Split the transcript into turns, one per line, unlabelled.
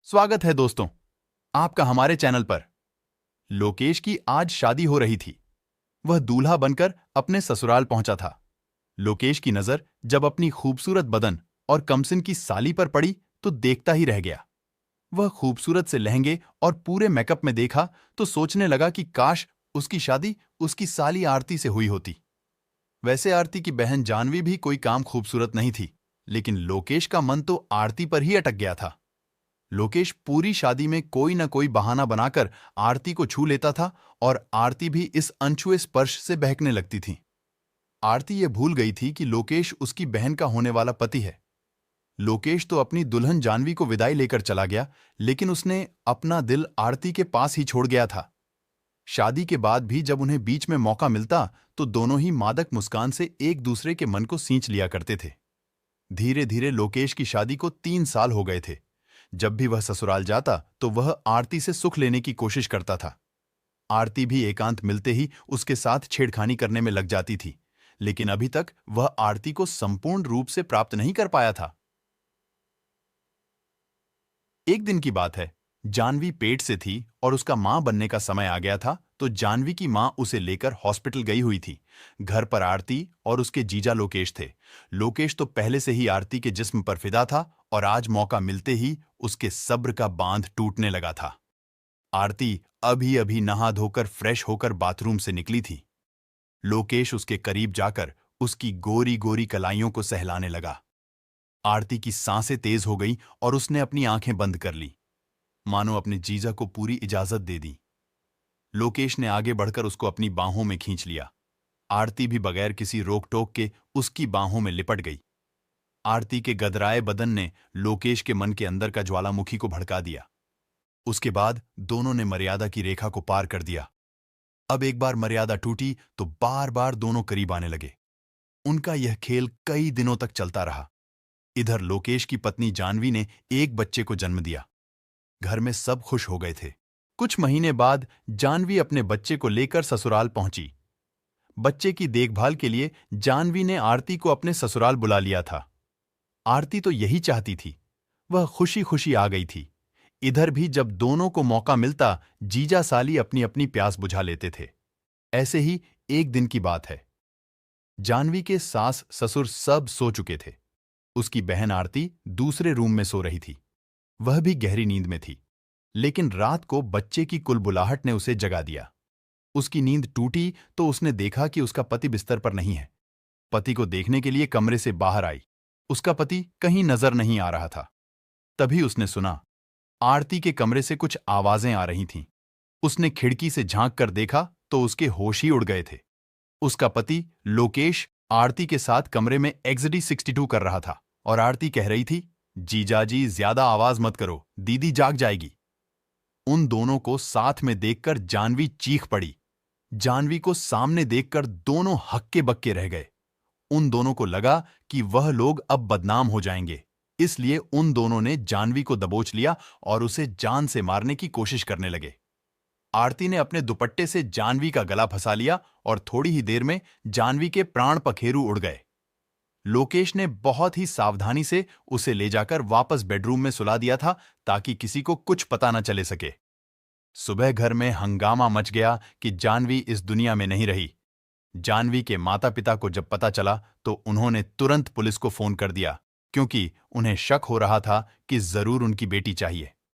स्वागत है दोस्तों, आपका हमारे चैनल पर। लोकेश की आज शादी हो रही थी। वह दूल्हा बनकर अपने ससुराल पहुंचा था। लोकेश की नजर जब अपनी खूबसूरत बदन और कमसिन की साली पर पड़ी तो देखता ही रह गया। वह खूबसूरत से लहंगे और पूरे मेकअप में देखा तो सोचने लगा कि काश उसकी शादी उसकी साली आरती से हुई होती। वैसे आरती की बहन जानवी भी कोई काम खूबसूरत नहीं थी, लेकिन लोकेश का मन तो आरती पर ही अटक गया था। लोकेश पूरी शादी में कोई न कोई बहाना बनाकर आरती को छू लेता था और आरती भी इस अनछुए स्पर्श से बहकने लगती थी। आरती ये भूल गई थी कि लोकेश उसकी बहन का होने वाला पति है। लोकेश तो अपनी दुल्हन जानवी को विदाई लेकर चला गया, लेकिन उसने अपना दिल आरती के पास ही छोड़ गया था। शादी के बाद भी जब उन्हें बीच में मौका मिलता तो दोनों ही मादक मुस्कान से एक दूसरे के मन को सींच लिया करते थे। धीरे धीरे लोकेश की शादी को 3 साल हो गए थे। जब भी वह ससुराल जाता तो वह आरती से सुख लेने की कोशिश करता था। आरती भी एकांत मिलते ही उसके साथ छेड़खानी करने में लग जाती थी, लेकिन अभी तक वह आरती को संपूर्ण रूप से प्राप्त नहीं कर पाया था। एक दिन की बात है, जानवी पेट से थी और उसका मां बनने का समय आ गया था, तो जानवी की मां उसे लेकर हॉस्पिटल गई हुई थी। घर पर आरती और उसके जीजा लोकेश थे। लोकेश तो पहले से ही आरती के जिस्म पर फिदा था और आज मौका मिलते ही उसके सब्र का बांध टूटने लगा था। आरती अभी अभी नहा धोकर फ्रेश होकर बाथरूम से निकली थी। लोकेश उसके करीब जाकर उसकी गोरी गोरी कलाइयों को सहलाने लगा। आरती की सांसें तेज हो गई और उसने अपनी आंखें बंद कर ली, मानो अपने जीजा को पूरी इजाजत दे दी। लोकेश ने आगे बढ़कर उसको अपनी बाहों में खींच लिया। आरती भी बगैर किसी रोक टोक के उसकी बाहों में लिपट गई। आरती के गदराए बदन ने लोकेश के मन के अंदर का ज्वालामुखी को भड़का दिया। उसके बाद दोनों ने मर्यादा की रेखा को पार कर दिया। अब एक बार मर्यादा टूटी तो बार बार दोनों करीब आने लगे। उनका यह खेल कई दिनों तक चलता रहा। इधर लोकेश की पत्नी जानवी ने एक बच्चे को जन्म दिया। घर में सब खुश हो गए थे। कुछ महीने बाद जानवी अपने बच्चे को लेकर ससुराल पहुंची। बच्चे की देखभाल के लिए जानवी ने आरती को अपने ससुराल बुला लिया था। आरती तो यही चाहती थी। वह खुशी खुशी आ गई थी। इधर भी जब दोनों को मौका मिलता, जीजा साली अपनी अपनी प्यास बुझा लेते थे। ऐसे ही एक दिन की बात है। जानवी के सास ससुर सब सो चुके थे। उसकी बहन आरती दूसरे रूम में सो रही थी। वह भी गहरी नींद में थी, लेकिन रात को बच्चे की कुलबुलाहट ने उसे जगा दिया। उसकी नींद टूटी तो उसने देखा कि उसका पति बिस्तर पर नहीं है। पति को देखने के लिए कमरे से बाहर आई। उसका पति कहीं नजर नहीं आ रहा था। तभी उसने सुना, आरती के कमरे से कुछ आवाजें आ रही थीं। उसने खिड़की से झांक कर देखा तो उसके होश ही उड़ गए थे। उसका पति लोकेश आरती के साथ कमरे में एक्सडी 62 कर रहा था और आरती कह रही थी, जीजाजी ज्यादा आवाज मत करो, दीदी जाग जाएगी। उन दोनों को साथ में देखकर जानवी चीख पड़ी। जानवी को सामने देखकर दोनों हक्के बक्के रह गए। उन दोनों को लगा कि वह लोग अब बदनाम हो जाएंगे, इसलिए उन दोनों ने जानवी को दबोच लिया और उसे जान से मारने की कोशिश करने लगे। आरती ने अपने दुपट्टे से जानवी का गला फंसा लिया और थोड़ी ही देर में जानवी के प्राण पखेरु उड़ गए। लोकेश ने बहुत ही सावधानी से उसे ले जाकर वापस बेडरूम में सुला दिया था, ताकि किसी को कुछ पता न चले सके। सुबह घर में हंगामा मच गया कि जानवी इस दुनिया में नहीं रही। जानवी के माता पिता को जब पता चला तो उन्होंने तुरंत पुलिस को फोन कर दिया, क्योंकि उन्हें शक हो रहा था कि जरूर उनकी बेटी चाहिए।